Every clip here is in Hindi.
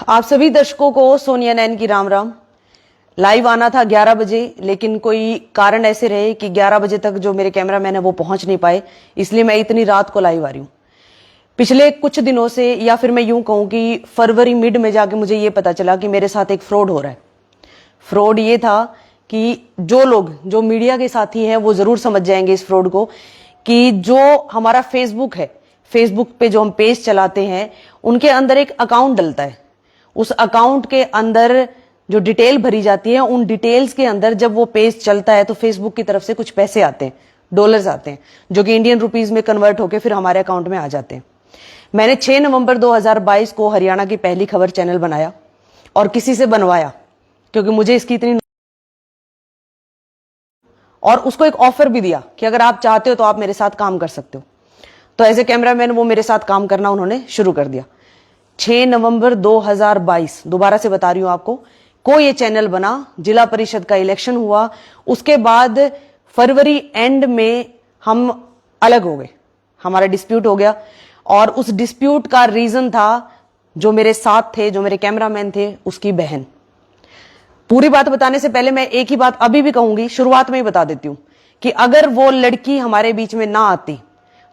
आप सभी दर्शकों को सोनिया नैन की राम राम। लाइव आना था 11 बजे, लेकिन कोई कारण ऐसे रहे कि 11 बजे तक जो मेरे कैमरामैन है वो पहुंच नहीं पाए, इसलिए मैं इतनी रात को लाइव आ रही हूं। पिछले कुछ दिनों से, या फिर मैं यूं कहूं कि फरवरी मिड में जाके मुझे ये पता चला कि मेरे साथ एक फ्रॉड हो रहा है। फ्रॉड ये था कि जो लोग, जो मीडिया के साथी हैं, वो जरूर समझ जाएंगे इस फ्रॉड को, कि जो हमारा फेसबुक है, फेसबुक पे जो हम पेज चलाते हैं, उनके अंदर एक अकाउंट डलता है। उस अकाउंट के अंदर जो डिटेल भरी जाती है, उन डिटेल्स के अंदर जब वो पेज चलता है तो फेसबुक की तरफ से कुछ पैसे आते हैं, डॉलर्स आते हैं, जो कि इंडियन रुपीज में कन्वर्ट होकर फिर हमारे अकाउंट में आ जाते हैं। मैंने 6 नवंबर 2022 को हरियाणा की पहली खबर चैनल बनाया और किसी से बनवाया, क्योंकि मुझे इसकी इतनी, और उसको एक ऑफर भी दिया कि अगर आप चाहते हो तो आप मेरे साथ काम कर सकते हो। तो एज ए कैमरामैन वो मेरे साथ काम करना उन्होंने शुरू कर दिया। 6 नवंबर 2022, दोबारा से बता रही हूं आपको, को ये चैनल बना, जिला परिषद का इलेक्शन हुआ, उसके बाद फरवरी एंड में हम अलग हो गए, हमारा डिस्प्यूट हो गया। और उस डिस्प्यूट का रीजन था, जो मेरे साथ थे, जो मेरे कैमरामैन थे, उसकी बहन। पूरी बात बताने से पहले मैं एक ही बात अभी भी कहूंगी, शुरुआत में ही बता देती हूं कि अगर वो लड़की हमारे बीच में ना आती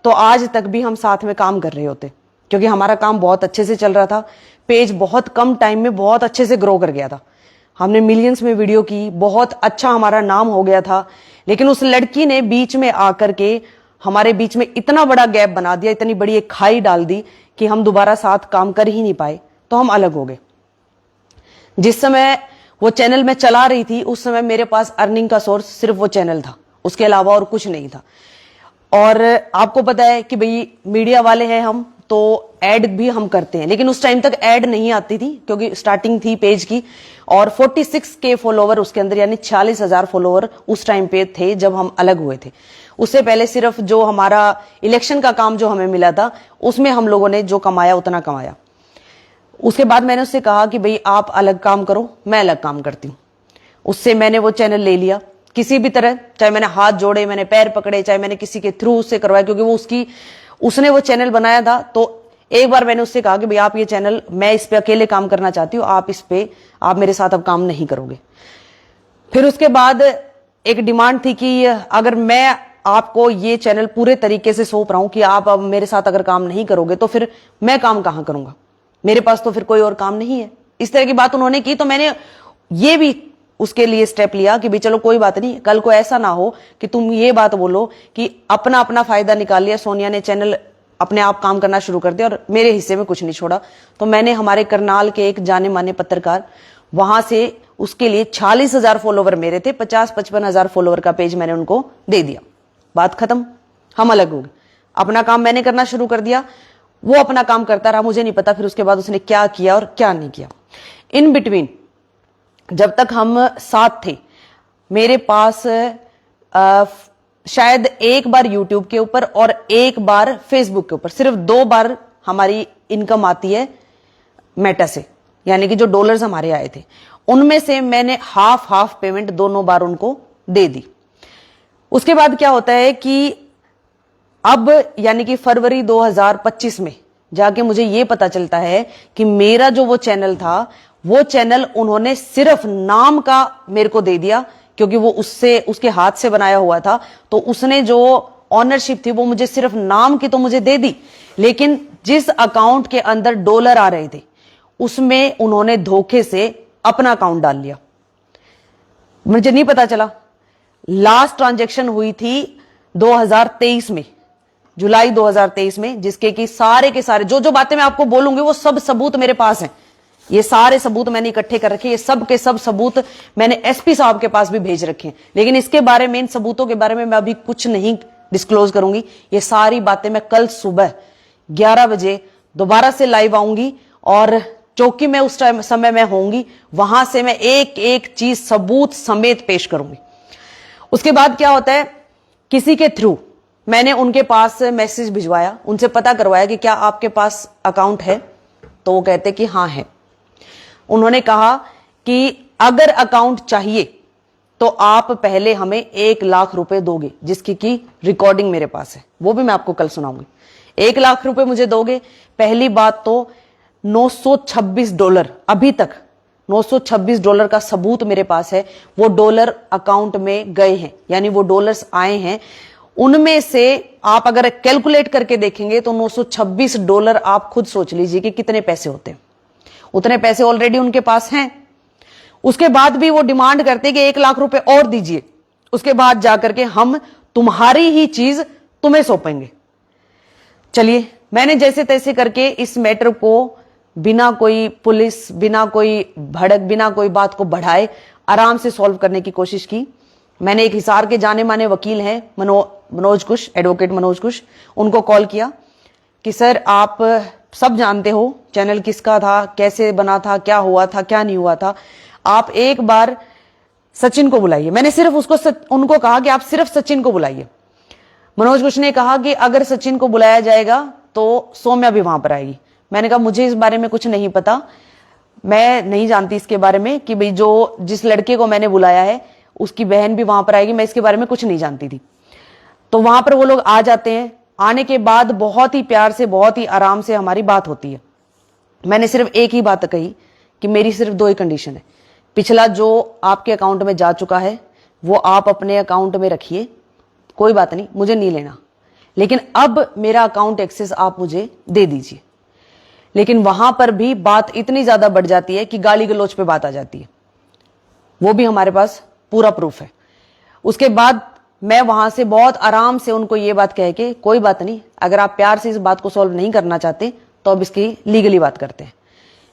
तो आज तक भी हम साथ में काम कर रहे होते, क्योंकि हमारा काम बहुत अच्छे से चल रहा था। पेज बहुत कम टाइम में बहुत अच्छे से ग्रो कर गया था, हमने मिलियंस में वीडियो की, बहुत अच्छा हमारा नाम हो गया था। लेकिन उस लड़की ने बीच में आकर के हमारे बीच में इतना बड़ा गैप बना दिया, इतनी बड़ी एक खाई डाल दी कि हम दोबारा साथ काम कर ही नहीं पाए, तो हम अलग हो गए। जिस समय वो चैनल मैं चला रही थी, उस समय मेरे पास अर्निंग का सोर्स सिर्फ वो चैनल था, उसके अलावा और कुछ नहीं था। और आपको पता है कि भाई मीडिया वाले हैं हम, तो ऐड भी हम करते हैं, लेकिन उस टाइम तक ऐड नहीं आती थी, क्योंकि स्टार्टिंग थी पेज की। और 46K फॉलोवर उसके अंदर, यानी 46,000 फॉलोवर उस टाइम पे थे जब हम अलग हुए थे। उससे पहले सिर्फ जो हमारा इलेक्शन का काम जो हमें मिला था, उसमें हम लोगों ने जो कमाया उतना कमाया। उसके बाद मैंने उससे कहा कि भाई आप अलग काम करो, मैं अलग काम करती हूँ। उससे मैंने वो चैनल ले लिया किसी भी तरह, चाहे मैंने हाथ जोड़े, मैंने पैर पकड़े, चाहे मैंने किसी के थ्रू उससे करवाया, क्योंकि वो उसने वो चैनल बनाया था। तो एक बार मैंने उससे कहा कि भाई आप ये चैनल, मैं इस पे अकेले काम करना चाहती हूँ, आप इस पे, आप मेरे साथ अब काम नहीं करोगे। फिर उसके बाद एक डिमांड थी कि अगर मैं आपको ये चैनल पूरे तरीके से सौंप रहा हूं कि आप अब मेरे साथ अगर काम नहीं करोगे तो फिर मैं काम कहां करूंगा, मेरे पास तो फिर कोई और काम नहीं है। इस तरह की बात उन्होंने की, तो मैंने ये भी उसके लिए स्टेप लिया कि भाई चलो कोई बात नहीं, कल को ऐसा ना हो कि तुम ये बात बोलो कि अपना अपना फायदा निकाल लिया, सोनिया ने चैनल अपने आप काम करना शुरू कर दिया और मेरे हिस्से में कुछ नहीं छोड़ा। तो मैंने हमारे करनाल के एक जाने माने पत्रकार, वहां से उसके लिए 46,000 फॉलोवर मेरे थे, 50-55,000 फॉलोवर का पेज मैंने उनको दे दिया। बात खत्म, हम अलग हो गए। अपना काम मैंने करना शुरू कर दिया, वो अपना काम करता रहा। मुझे नहीं पता फिर उसके बाद उसने क्या किया और क्या नहीं किया। इन बिटवीन जब तक हम साथ थे, मेरे पास शायद एक बार यूट्यूब के ऊपर और एक बार फेसबुक के ऊपर, सिर्फ 2 बार हमारी इनकम आती है मेटा से, यानी कि जो डॉलर्स हमारे आए थे, उनमें से मैंने हाफ पेमेंट दोनों बार उनको दे दी। उसके बाद क्या होता है कि अब यानी कि फरवरी 2025 में जाके मुझे ये पता चलता है कि मेरा जो वो चैनल था, वो चैनल उन्होंने सिर्फ नाम का मेरे को दे दिया, क्योंकि वो उसके हाथ से बनाया हुआ था। तो उसने जो ऑनरशिप थी वो मुझे सिर्फ नाम की तो मुझे दे दी, लेकिन जिस अकाउंट के अंदर डॉलर आ रहे थे उसमें उन्होंने धोखे से अपना अकाउंट डाल लिया। मुझे नहीं पता चला। लास्ट ट्रांजैक्शन हुई थी 2023 में, जुलाई 2023 में, जिसके कि सारे के सारे जो बातें मैं आपको बोलूंगी वो सब सबूत मेरे पास हैं। ये सारे सबूत मैंने इकट्ठे कर रखे, ये सब के सब सबूत मैंने एसपी साहब के पास भी भेज रखे हैं। लेकिन इसके बारे में, इन सबूतों के बारे में मैं अभी कुछ नहीं डिस्क्लोज करूंगी। ये सारी बातें मैं कल सुबह 11 बजे दोबारा से लाइव आऊंगी, और चौकी में उस टाइम समय में होंगी, वहां से मैं एक एक चीज सबूत समेत पेश करूंगी। उसके बाद क्या होता है, किसी के थ्रू मैंने उनके पास मैसेज भिजवाया, उनसे पता करवाया कि क्या आपके पास अकाउंट है, तो वो कहते कि हाँ है। उन्होंने कहा कि अगर अकाउंट चाहिए तो आप पहले हमें 1 लाख रुपए दोगे, जिसकी की रिकॉर्डिंग मेरे पास है, वो भी मैं आपको कल सुनाऊंगी। 1 लाख रुपए मुझे दोगे। पहली बात तो $926 अभी तक $926 का सबूत मेरे पास है। वो डॉलर अकाउंट में गए हैं, यानी वो डॉलर्स आए हैं। उनमें से आप अगर कैलकुलेट करके देखेंगे तो $926 आप खुद सोच लीजिए कि कितने पैसे होते हैं। उतने पैसे ऑलरेडी उनके पास हैं। उसके बाद भी वो डिमांड करते कि 1 लाख रुपए और दीजिए, उसके बाद जाकर के हम तुम्हारी ही चीज तुम्हें सौंपेंगे। चलिए, मैंने जैसे तैसे करके इस मैटर को बिना कोई पुलिस, बिना कोई भड़क, बिना कोई बात को बढ़ाए आराम से सॉल्व करने की कोशिश की। मैंने एक हिसार के जाने माने वकील हैं मनोज कुश, एडवोकेट मनोज कुश, उनको कॉल किया कि सर आप सब जानते हो चैनल किसका था, कैसे बना था, क्या हुआ था, क्या नहीं हुआ था, आप एक बार सचिन को बुलाइए। मैंने सिर्फ उनको कहा कि आप सिर्फ सचिन को बुलाइए। मनोज कुश ने कहा कि अगर सचिन को बुलाया जाएगा तो सौम्या भी वहां पर आएगी। मैंने कहा मुझे इस बारे में कुछ नहीं पता, मैं नहीं जानती इसके बारे में कि भाई जिस लड़के को मैंने बुलाया है उसकी बहन भी वहां पर आएगी, मैं इसके बारे में कुछ नहीं जानती थी। तो वहां पर वो लोग आ जाते हैं। आने के बाद बहुत ही प्यार से, बहुत ही आराम से हमारी बात होती है। मैंने सिर्फ एक ही बात कही कि मेरी सिर्फ 2 ही कंडीशन है। पिछला जो आपके अकाउंट में जा चुका है वो आप अपने अकाउंट में रखिए, कोई बात नहीं, मुझे नहीं लेना, लेकिन अब मेरा अकाउंट एक्सेस आप मुझे दे दीजिए। लेकिन वहां पर भी बात इतनी ज्यादा बढ़ जाती है कि गाली गलौज पे बात आ जाती है। वो भी हमारे पास पूरा प्रूफ है। उसके बाद मैं वहां से बहुत आराम से उनको ये बात कह के, कोई बात नहीं, अगर आप प्यार से इस बात को सॉल्व नहीं करना चाहते तो अब इसकी लीगली बात करते हैं,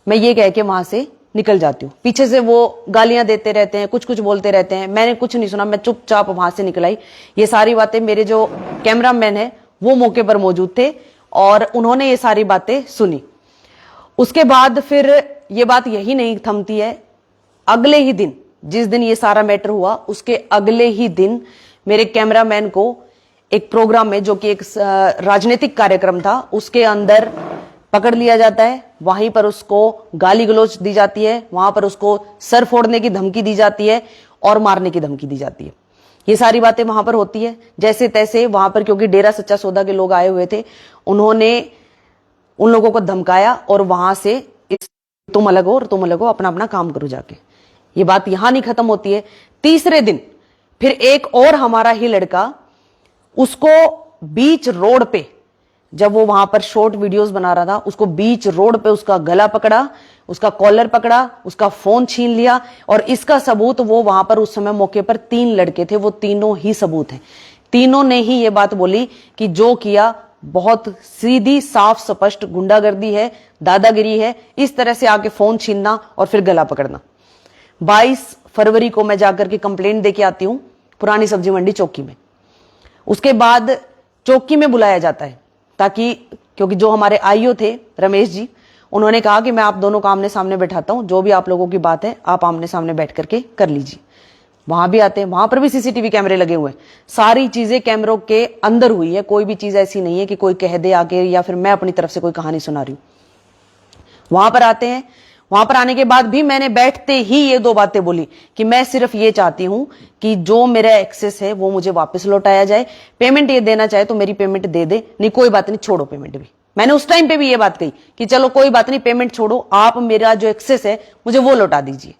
मैं ये कह के वहां से निकल जाती हूँ। पीछे से वो गालियां देते रहते हैं, कुछ कुछ बोलते रहते हैं, मैंने कुछ नहीं सुना, मैं चुपचाप वहां से निकल आई। ये सारी बातें मेरे जो कैमरामैन है वो मौके पर मौजूद थे और उन्होंने ये सारी बातें सुनी। उसके बाद फिर ये बात यही नहीं थमती है। अगले ही दिन, जिस दिन ये सारा मैटर हुआ, उसके अगले ही दिन मेरे कैमरामैन को एक प्रोग्राम में, जो कि एक राजनीतिक कार्यक्रम था, उसके अंदर पकड़ लिया जाता है। वहीं पर उसको गाली गलौज दी जाती है, वहां पर उसको सर फोड़ने की धमकी दी जाती है और मारने की धमकी दी जाती है। ये सारी बातें वहां पर होती है। जैसे तैसे वहां पर, क्योंकि डेरा सच्चा सौदा के लोग आए हुए थे, उन्होंने उन लोगों को धमकाया और वहां से तुम अलग हो और तुम अलग हो, अपना अपना काम करो जाके। ये बात यहां नहीं खत्म होती है। तीसरे दिन फिर एक और हमारा ही लड़का, उसको बीच रोड पे, जब वो वहां पर शॉर्ट वीडियोस बना रहा था, उसको बीच रोड पे उसका गला पकड़ा, उसका कॉलर पकड़ा, उसका फोन छीन लिया। और इसका सबूत, वो वहां पर उस समय मौके पर 3 लड़के थे, वो तीनों ही सबूत हैं। तीनों ने ही ये बात बोली कि जो किया बहुत सीधी साफ स्पष्ट गुंडागर्दी है, दादागिरी है। इस तरह से आके फोन छीनना और फिर गला पकड़ना। 22 फरवरी को मैं जाकर के कंप्लेंट देके आती हूं पुरानी सब्जी मंडी चौकी में। उसके बाद चौकी में बुलाया जाता है, ताकि, क्योंकि जो हमारे आईओ थे रमेश जी, उन्होंने कहा कि मैं आप दोनों को आमने सामने बैठाता हूं, जो भी आप लोगों की बात है आप आमने सामने बैठ करके कर लीजिए। वहां भी आते हैं, वहां पर भी सीसीटीवी कैमरे लगे हुए हैं। सारी चीजें कैमरों के अंदर हुई है, कोई भी चीज ऐसी नहीं है कि कोई कह दे आके या फिर मैं अपनी तरफ से कोई कहानी सुना रही हूं। वहां पर आते हैं। वहां पर आने के बाद भी मैंने बैठते ही ये 2 बातें बोली कि मैं सिर्फ ये चाहती हूं कि जो मेरा एक्सेस है वो मुझे वापस लौटाया जाए। पेमेंट ये देना चाहे तो मेरी पेमेंट दे दे, नहीं कोई बात नहीं, छोड़ो पेमेंट भी। मैंने उस टाइम पे भी ये बात कही कि चलो कोई बात नहीं, पेमेंट छोड़ो, आप मेरा जो एक्सेस है मुझे वो लौटा दीजिए।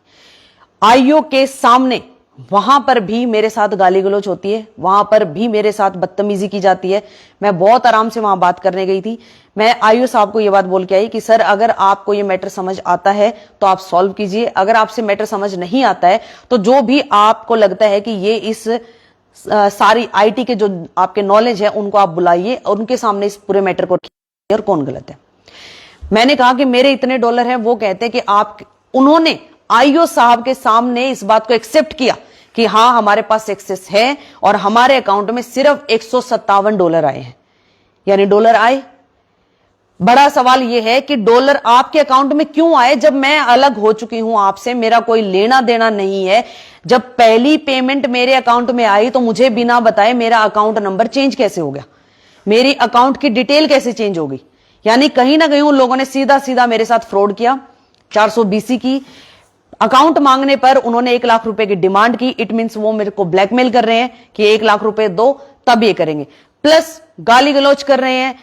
आईओ के सामने वहां पर भी मेरे साथ गाली गलौज होती है, वहां पर भी मेरे साथ बदतमीजी की जाती है। मैं बहुत आराम से वहां बात करने गई थी। मैं आईओ साहब को यह बात बोल के आई कि सर, अगर आपको ये मैटर समझ आता है तो आप सॉल्व कीजिए, अगर आपसे मैटर समझ नहीं आता है तो जो भी आपको लगता है कि ये इस सारी आईटी के जो आपके नॉलेज है उनको आप बुलाइए और उनके सामने इस पूरे मैटर को रखिए और कौन गलत है। मैंने कहा कि मेरे इतने डॉलर हैं, वो कहते हैं कि उन्होंने आईओ साहब के सामने इस बात को एक्सेप्ट किया कि हां हमारे पास एक्सेस है और हमारे अकाउंट में सिर्फ $157 आए हैं। यानी डॉलर आए। बड़ा सवाल यह है कि डॉलर आपके अकाउंट में क्यों आए जब मैं अलग हो चुकी हूं आपसे, मेरा कोई लेना देना नहीं है। जब पहली पेमेंट मेरे अकाउंट में आई तो मुझे बिना बताए मेरा अकाउंट नंबर चेंज कैसे हो गया, मेरी अकाउंट की डिटेल कैसे चेंज हो गई। यानी कहीं ना कहीं उन लोगों ने सीधा सीधा मेरे साथ फ्रॉड किया। 420 की अकाउंट मांगने पर उन्होंने 1 लाख रुपए की डिमांड की। इट मींस वो मेरे को ब्लैकमेल कर रहे हैं कि 1 लाख रुपए दो तब ये करेंगे, प्लस गाली गलौज कर रहे हैं।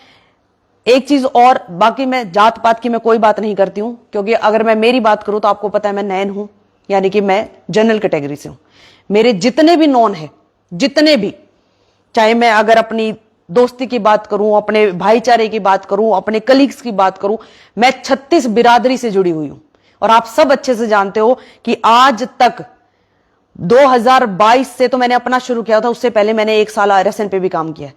एक चीज और, बाकी मैं जात पात की मैं कोई बात नहीं करती हूं, क्योंकि अगर मैं मेरी बात करूं तो आपको पता है मैं नैन हूं, यानी कि मैं जनरल कैटेगरी से हूं। मेरे जितने भी नॉन है, जितने भी, चाहे मैं अगर अपनी दोस्ती की बात करूं, अपने भाईचारे की बात करूं, अपने कलीग्स की बात करूं, मैं 36 बिरादरी से जुड़ी हुई हूं। और आप सब अच्छे से जानते हो कि आज तक 2022 से तो मैंने अपना शुरू किया था, उससे पहले मैंने 1 साल आरएसएन पे भी काम किया,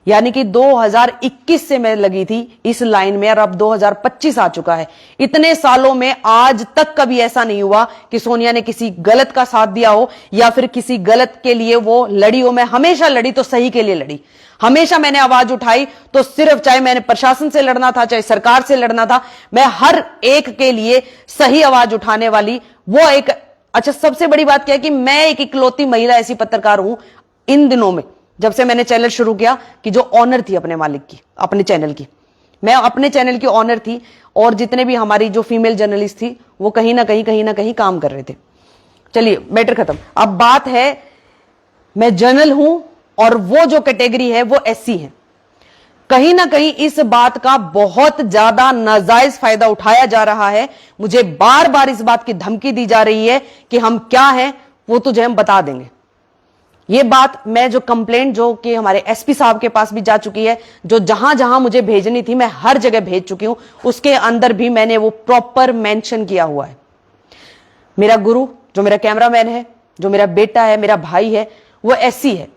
यानी कि 2021 से मैं लगी थी इस लाइन में, और अब 2025 आ चुका है। इतने सालों में आज तक कभी ऐसा नहीं हुआ कि सोनिया ने किसी गलत का साथ दिया हो या फिर किसी गलत के लिए वो लड़ी हो। मैं हमेशा लड़ी तो सही के लिए लड़ी, हमेशा मैंने आवाज उठाई तो सिर्फ, चाहे मैंने प्रशासन से लड़ना था, चाहे सरकार से लड़ना था, मैं हर एक के लिए सही आवाज उठाने वाली वो एक। अच्छा, सबसे बड़ी बात क्या है कि मैं एक इकलौती महिला ऐसी पत्रकार हूं इन दिनों में, जब से मैंने चैनल शुरू किया, कि जो ऑनर थी अपने मालिक की, अपने चैनल की। मैं अपने चैनल की ऑनर थी, और जितने भी हमारी जो फीमेल जर्नलिस्ट थी वो कहीं ना कहीं काम कर रहे थे। चलिए, मैटर खत्म। अब बात है, मैं जर्नल हूं और वो जो कैटेगरी है वो एससी है। कहीं ना कहीं इस बात का बहुत ज्यादा नाजायज फायदा उठाया जा रहा है। मुझे बार बार इस बात की धमकी दी जा रही है कि हम क्या हैं वो तुझे हम बता देंगे। ये बात मैं जो कंप्लेंट जो कि हमारे एसपी साहब के पास भी जा चुकी है, जो जहां जहां मुझे भेजनी थी मैं हर जगह भेज चुकी हूं, उसके अंदर भी मैंने वो प्रॉपर मेंशन किया हुआ है। मेरा गुरु, जो मेरा कैमरामैन है, जो मेरा बेटा है, मेरा भाई है, वो एससी है।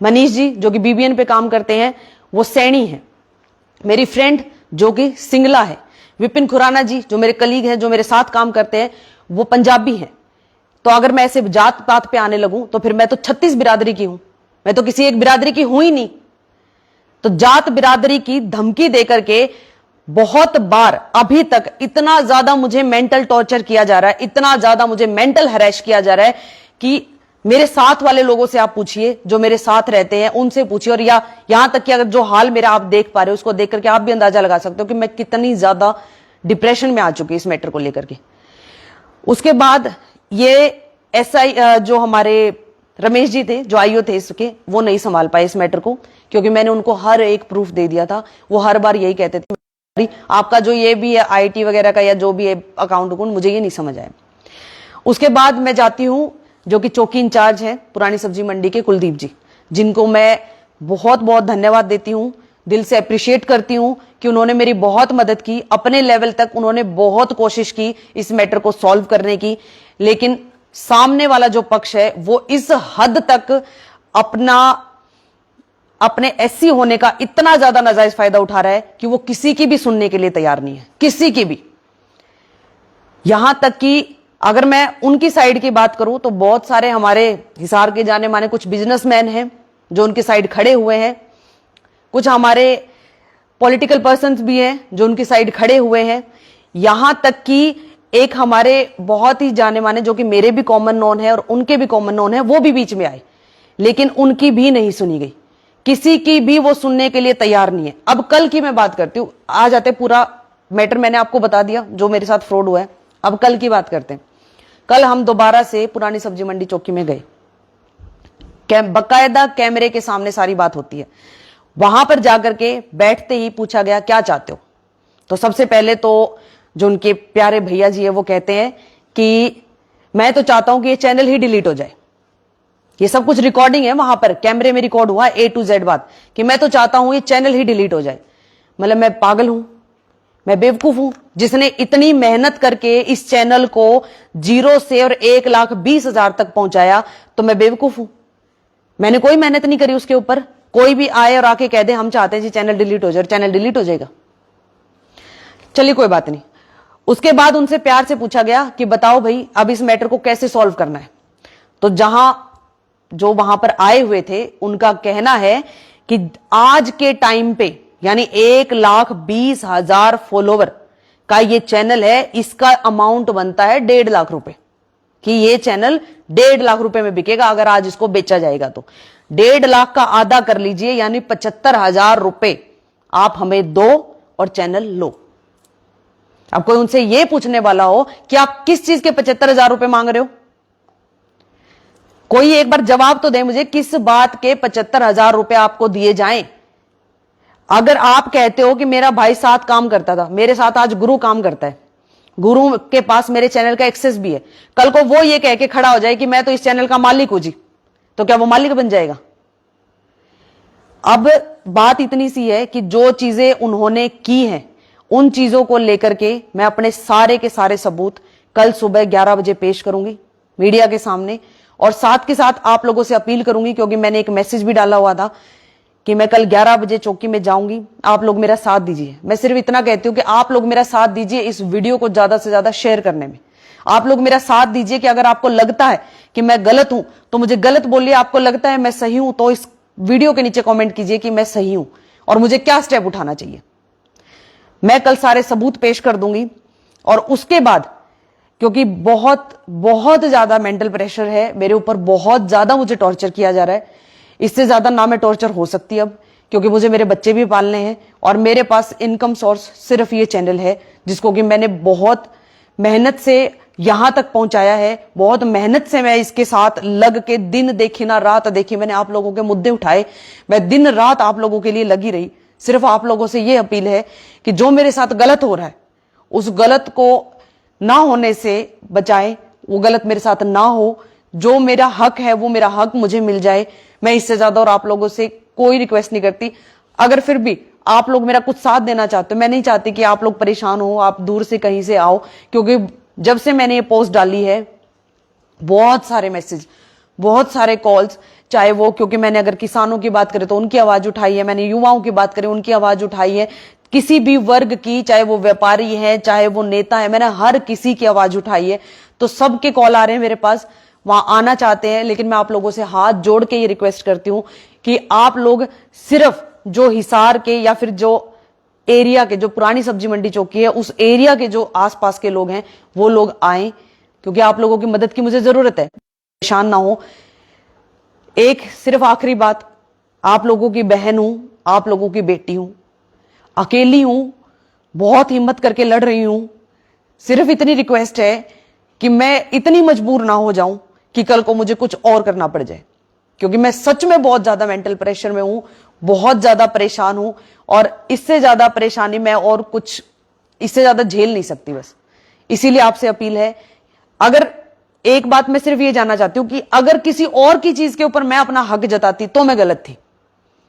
मनीष जी जो कि बीबीएन पे काम करते हैं वो सैनी है। मेरी फ्रेंड जो कि सिंगला है। विपिन खुराना जी जो मेरे कलीग हैं, जो मेरे साथ काम करते हैं, वो पंजाबी हैं। तो अगर मैं ऐसे जात पात पे आने लगूं तो फिर मैं तो 36 बिरादरी की हूं, मैं तो किसी एक बिरादरी की हूं ही नहीं। तो जात बिरादरी की धमकी देकर के बहुत बार अभी तक इतना ज्यादा मुझे मेंटल टॉर्चर किया जा रहा है, इतना ज्यादा मुझे मेंटल हैरेस किया जा रहा है कि मेरे साथ वाले लोगों से आप पूछिए, जो मेरे साथ रहते हैं उनसे पूछिए, और या यहां तक कि अगर जो हाल मेरा आप देख पा रहे हो उसको देख करके आप भी अंदाजा लगा सकते हो कि मैं कितनी ज्यादा डिप्रेशन में आ चुकी इस मैटर को लेकर के। उसके बाद ये एसआई जो हमारे रमेश जी थे, जो आईओ थे इसके, वो नहीं संभाल पाए इस मैटर को, क्योंकि मैंने उनको हर एक प्रूफ दे दिया था। वो हर बार यही कहते थे, आपका जो ये भी है आईटी वगैरह का या जो भी है अकाउंट, मुझे ये नहीं समझ आया। उसके बाद मैं जाती हूं जो कि चौकी इंचार्ज है पुरानी सब्जी मंडी के, कुलदीप जी, जिनको मैं बहुत बहुत धन्यवाद देती हूं, दिल से अप्रिशिएट करती हूं कि उन्होंने मेरी बहुत मदद की। अपने लेवल तक उन्होंने बहुत कोशिश की इस मैटर को सॉल्व करने की, लेकिन सामने वाला जो पक्ष है वो इस हद तक अपने एससी होने का इतना ज्यादा नाजायज फायदा उठा रहा है कि वो किसी की भी सुनने के लिए तैयार नहीं है, किसी की भी। यहां तक कि अगर मैं उनकी साइड की बात करूं तो बहुत सारे हमारे हिसार के जाने माने कुछ बिजनेसमैन हैं जो उनकी साइड खड़े हुए हैं, कुछ हमारे पॉलिटिकल पर्संस भी हैं जो उनकी साइड खड़े हुए हैं। यहां तक कि एक हमारे बहुत ही जाने माने जो कि मेरे भी कॉमन नोन है और उनके भी कॉमन नोन है, वो भी बीच में आए, लेकिन उनकी भी नहीं सुनी गई, किसी की भी वो सुनने के लिए तैयार नहीं है। अब कल की मैं बात करती हूं, आ जाते पूरा मैटर मैंने आपको बता दिया जो मेरे साथ फ्रॉड हुआ है। अब कल की बात करते हैं। कल हम दोबारा से पुरानी सब्जी मंडी चौकी में गए, बकायदा कैमरे के सामने सारी बात होती है। वहां पर जाकर के बैठते ही पूछा गया क्या चाहते हो। तो सबसे पहले तो जो उनके प्यारे भैया जी है वो कहते हैं कि मैं तो चाहता हूं कि ये चैनल ही डिलीट हो जाए। ये सब कुछ रिकॉर्डिंग है, वहां पर कैमरे में रिकॉर्ड हुआ A to Z बात, कि मैं तो चाहता हूं ये चैनल ही डिलीट हो जाए। मतलब मैं पागल हूं, मैं बेवकूफ हूं जिसने इतनी मेहनत करके इस चैनल को 0 से और 1,20,000 तक पहुंचाया, तो मैं बेवकूफ हूं? मैंने कोई मेहनत नहीं करी उसके ऊपर। कोई भी आए और आके कह दे हम चाहते हैं जी चैनल डिलीट हो जाए, चैनल डिलीट हो जाएगा। चलिए कोई बात नहीं। उसके बाद उनसे प्यार से पूछा गया कि बताओ भाई अब इस मैटर को कैसे सॉल्व करना है। तो जो वहां पर आए हुए थे उनका कहना है कि आज के टाइम पे यानी 1,20,000 फॉलोवर का ये चैनल है, इसका अमाउंट बनता है 1.5 लाख रुपए, कि ये चैनल 1.5 लाख रुपए में बिकेगा अगर आज इसको बेचा जाएगा। तो 1.5 लाख का आधा कर लीजिए, यानी 75,000 रुपए आप हमें दो और चैनल लो। अब कोई उनसे यह पूछने वाला हो कि आप किस चीज के 75,000 रुपए मांग रहे हो, कोई एक बार जवाब तो दे मुझे, किस बात के 75,000 रुपए आपको दिए जाएं? अगर आप कहते हो कि मेरा भाई साथ काम करता था, मेरे साथ आज गुरु काम करता है, गुरु के पास मेरे चैनल का एक्सेस भी है, कल को वो ये कह के खड़ा हो जाए कि मैं तो इस चैनल का मालिक हूं जी, तो क्या वो मालिक बन जाएगा? अब बात इतनी सी है कि जो चीजें उन्होंने की हैं उन चीजों को लेकर के मैं अपने सारे के सारे सबूत कल सुबह 11 बजे पेश करूंगी मीडिया के सामने, और साथ के साथ आप लोगों से अपील करूंगी, क्योंकि मैंने एक मैसेज भी डाला हुआ था कि मैं कल 11 बजे चौकी में जाऊंगी, आप लोग मेरा साथ दीजिए। मैं सिर्फ इतना कहती हूं कि आप लोग मेरा साथ दीजिए इस वीडियो को ज्यादा से ज्यादा शेयर करने में। आप लोग मेरा साथ दीजिए कि अगर आपको लगता है कि मैं गलत हूं तो मुझे गलत बोलिए, आपको लगता है मैं सही हूं तो इस वीडियो के नीचे कमेंट कीजिए कि मैं सही हूं और मुझे क्या स्टेप उठाना चाहिए। मैं कल सारे सबूत पेश कर दूंगी, और उसके बाद क्योंकि बहुत बहुत ज्यादा मेंटल प्रेशर है मेरे ऊपर, बहुत ज्यादा मुझे टॉर्चर किया जा रहा है, इससे ज्यादा ना मैं टॉर्चर हो सकती अब, क्योंकि मुझे मेरे बच्चे भी पालने हैं और मेरे पास इनकम सोर्स सिर्फ ये चैनल है जिसको कि मैंने बहुत मेहनत से यहां तक पहुंचाया है। बहुत मेहनत से मैं इसके साथ लग के दिन देखी ना रात देखी, मैंने आप लोगों के मुद्दे उठाए, मैं दिन रात आप लोगों के लिए लगी रही। सिर्फ आप लोगों से यह अपील है कि जो मेरे साथ गलत हो रहा है उस गलत को ना होने से बचाएं, वो गलत मेरे साथ ना हो, जो मेरा हक है वो मेरा हक मुझे मिल जाए। मैं इससे ज्यादा और आप लोगों से कोई रिक्वेस्ट नहीं करती। अगर फिर भी आप लोग मेरा कुछ साथ देना चाहते हो, मैं नहीं चाहती कि आप लोग परेशान हो, आप दूर से कहीं से आओ, क्योंकि जब से मैंने ये पोस्ट डाली है बहुत सारे मैसेज, बहुत सारे कॉल्स, चाहे वो, क्योंकि मैंने अगर किसानों की बात करें तो उनकी आवाज उठाई है, मैंने युवाओं की बात करें उनकी आवाज उठाई है, किसी भी वर्ग की, चाहे वो व्यापारी है चाहे वो नेता है, मैंने हर किसी की आवाज उठाई है। तो सबके कॉल आ रहे हैं मेरे पास, वहां आना चाहते हैं, लेकिन मैं आप लोगों से हाथ जोड़ के ये रिक्वेस्ट करती हूं कि आप लोग सिर्फ जो हिसार के या फिर जो एरिया के, जो पुरानी सब्जी मंडी चौकी है उस एरिया के जो आसपास के लोग हैं वो लोग आए, क्योंकि आप लोगों की मदद की मुझे जरूरत है, परेशान ना हो। एक सिर्फ आखिरी बात, आप लोगों की बहन हूं, आप लोगों की बेटी हूं, अकेली हूं, बहुत हिम्मत करके लड़ रही हूं। सिर्फ इतनी रिक्वेस्ट है कि मैं इतनी मजबूर ना हो जाऊं कि कल को मुझे कुछ और करना पड़ जाए, क्योंकि मैं सच में बहुत ज्यादा मेंटल प्रेशर में हूं, बहुत ज्यादा परेशान हूं, और इससे ज्यादा परेशानी मैं और कुछ इससे ज्यादा झेल नहीं सकती। बस इसीलिए आपसे अपील है, अगर एक बात मैं सिर्फ ये जानना चाहती हूं कि अगर किसी और की चीज के ऊपर मैं अपना हक जताती तो मैं गलत थी।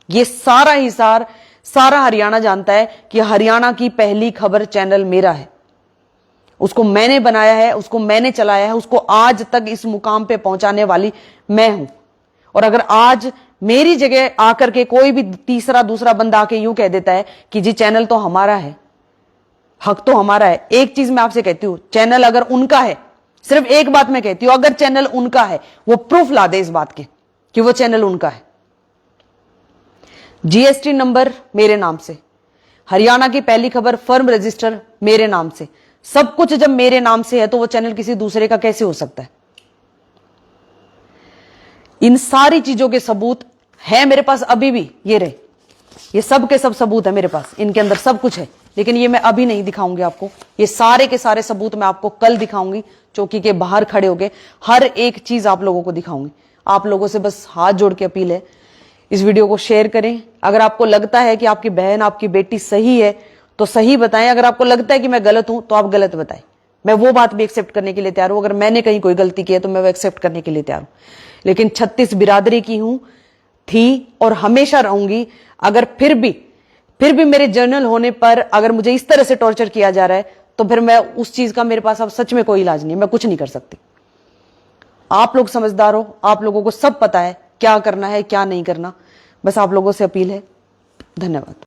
ये सारा हिसार, सारा हरियाणा जानता है कि हरियाणा की पहली खबर चैनल मेरा है, उसको मैंने बनाया है, उसको मैंने चलाया है, उसको आज तक इस मुकाम पे पहुंचाने वाली मैं हूं। और अगर आज मेरी जगह आकर के कोई भी तीसरा दूसरा बंदा आके यूं कह देता है कि जी चैनल तो हमारा है, हक तो हमारा है, एक चीज मैं आपसे कहती हूं, चैनल अगर उनका है, सिर्फ एक बात मैं कहती हूं, अगर चैनल उनका है वो प्रूफ ला दे इस बात के कि वो चैनल उनका है। जीएसटी नंबर मेरे नाम से, हरियाणा की पहली खबर फर्म रजिस्टर मेरे नाम से, सब कुछ जब मेरे नाम से है तो वो चैनल किसी दूसरे का कैसे हो सकता है? इन सारी चीजों के सबूत है मेरे पास अभी भी, ये रहे, ये सब के सब सबूत है मेरे पास, इनके अंदर सब कुछ है, लेकिन ये मैं अभी नहीं दिखाऊंगी आपको। ये सारे के सारे सबूत मैं आपको कल दिखाऊंगी, चौकी के बाहर खड़े होके हर एक चीज आप लोगों को दिखाऊंगी। आप लोगों से बस हाथ जोड़ के अपील है, इस वीडियो को शेयर करें। अगर आपको लगता है कि आपकी बहन, आपकी बेटी सही है तो सही बताएं, अगर आपको लगता है कि मैं गलत हूं तो आप गलत बताएं। मैं वो बात भी एक्सेप्ट करने के लिए तैयार हूं, अगर मैंने कहीं कोई गलती की है तो मैं वो एक्सेप्ट करने के लिए तैयार हूं, लेकिन 36 बिरादरी की हूं, थी और हमेशा रहूंगी। अगर फिर भी मेरे जर्नल होने पर अगर मुझे इस तरह से टॉर्चर किया जा रहा है तो फिर मैं उस चीज का, मेरे पास अब सच में कोई इलाज नहीं, मैं कुछ नहीं कर सकती। आप लोग समझदार हो, आप लोगों को सब पता है क्या करना है क्या नहीं करना, बस आप लोगों से अपील है। धन्यवाद।